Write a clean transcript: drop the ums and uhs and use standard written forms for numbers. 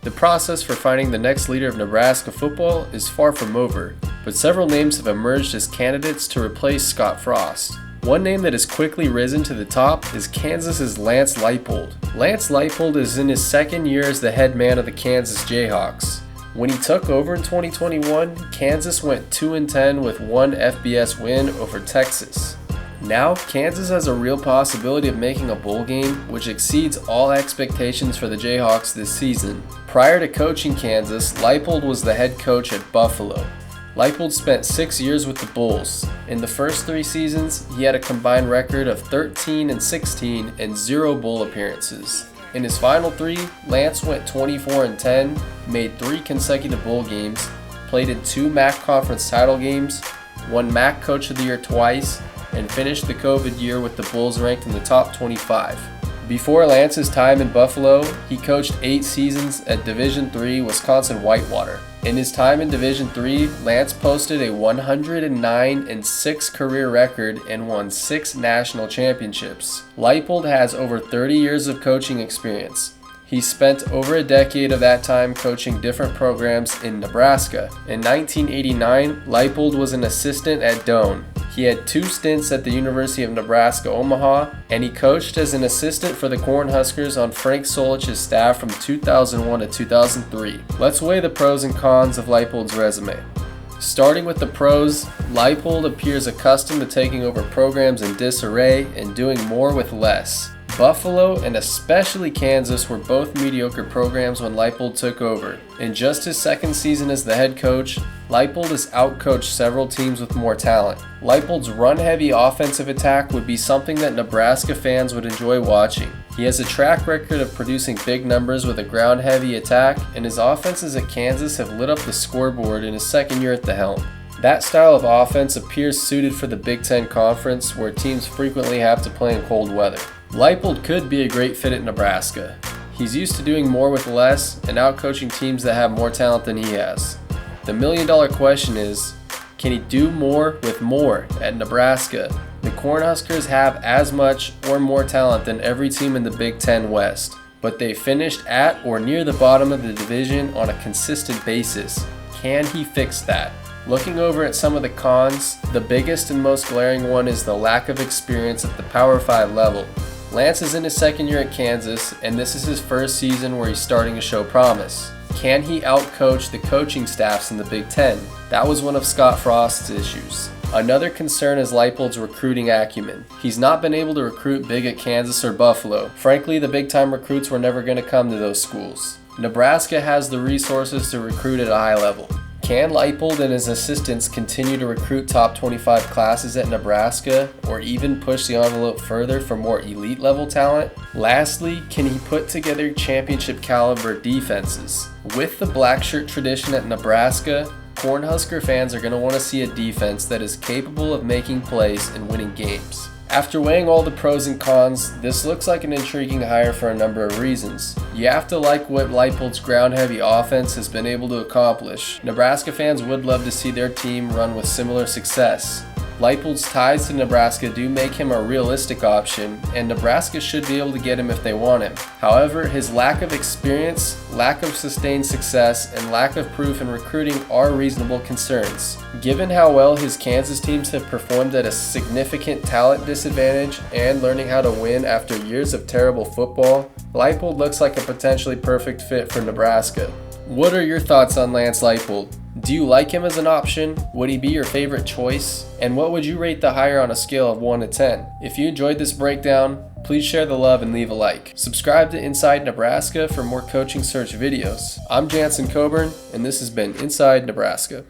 The process for finding the next leader of Nebraska football is far from over, but several names have emerged as candidates to replace Scott Frost. One name that has quickly risen to the top is Kansas's Lance Leipold. Lance Leipold is in his second year as the head man of the Kansas Jayhawks. When he took over in 2021, Kansas went 2-10 with one FBS win over Texas. Now, Kansas has a real possibility of making a bowl game, which exceeds all expectations for the Jayhawks this season. Prior to coaching Kansas, Leipold was the head coach at Buffalo. Leipold spent 6 years with the Bulls. In the first 3 seasons, he had a combined record of 13-16 and 0 bowl appearances. In his final 3, Lance went 24-10, made 3 consecutive bowl games, played in 2 MAC conference title games, won MAC Coach of the Year twice, and finished the COVID year with the Bulls ranked in the top 25. Before Lance's time in Buffalo, he coached 8 seasons at Division III Wisconsin Whitewater. In his time in Division III, Lance posted a 109-6 career record and won 6 national championships. Leipold has over 30 years of coaching experience. He spent over a decade of that time coaching different programs in Nebraska. In 1989, Leipold was an assistant at Doane. He had 2 stints at the University of Nebraska-Omaha, and he coached as an assistant for the Cornhuskers on Frank Solich's staff from 2001 to 2003. Let's weigh the pros and cons of Leipold's resume. Starting with the pros, Leipold appears accustomed to taking over programs in disarray and doing more with less. Buffalo and especially Kansas were both mediocre programs when Leipold took over. In just his second season as the head coach, Leipold has outcoached several teams with more talent. Leipold's run-heavy offensive attack would be something that Nebraska fans would enjoy watching. He has a track record of producing big numbers with a ground-heavy attack, and his offenses at Kansas have lit up the scoreboard in his second year at the helm. That style of offense appears suited for the Big Ten Conference, where teams frequently have to play in cold weather. Leipold could be a great fit at Nebraska. He's used to doing more with less and outcoaching teams that have more talent than he has. The million-dollar question is, can he do more with more at Nebraska? The Cornhuskers have as much or more talent than every team in the Big Ten West, but they finished at or near the bottom of the division on a consistent basis. Can he fix that? Looking over at some of the cons, the biggest and most glaring one is the lack of experience at the Power 5 level. Lance is in his second year at Kansas, and this is his first season where he's starting to show promise. Can he outcoach the coaching staffs in the Big Ten? That was one of Scott Frost's issues. Another concern is Leipold's recruiting acumen. He's not been able to recruit big at Kansas or Buffalo. Frankly, the big-time recruits were never going to come to those schools. Nebraska has the resources to recruit at a high level. Can Leipold and his assistants continue to recruit top 25 classes at Nebraska, or even push the envelope further for more elite level talent? Lastly, can he put together championship caliber defenses? With the black shirt tradition at Nebraska, Cornhusker fans are going to want to see a defense that is capable of making plays and winning games. After weighing all the pros and cons, this looks like an intriguing hire for a number of reasons. You have to like what Leipold's ground-heavy offense has been able to accomplish. Nebraska fans would love to see their team run with similar success. Leipold's ties to Nebraska do make him a realistic option, and Nebraska should be able to get him if they want him. However, his lack of experience, lack of sustained success, and lack of proof in recruiting are reasonable concerns. Given how well his Kansas teams have performed at a significant talent disadvantage and learning how to win after years of terrible football, Leipold looks like a potentially perfect fit for Nebraska. What are your thoughts on Lance Leipold? Do you like him as an option? Would he be your favorite choice? And what would you rate the hire on a scale of 1 to 10? If you enjoyed this breakdown, please share the love and leave a like. Subscribe to Inside Nebraska for more coaching search videos. I'm Jansen Coburn, and this has been Inside Nebraska.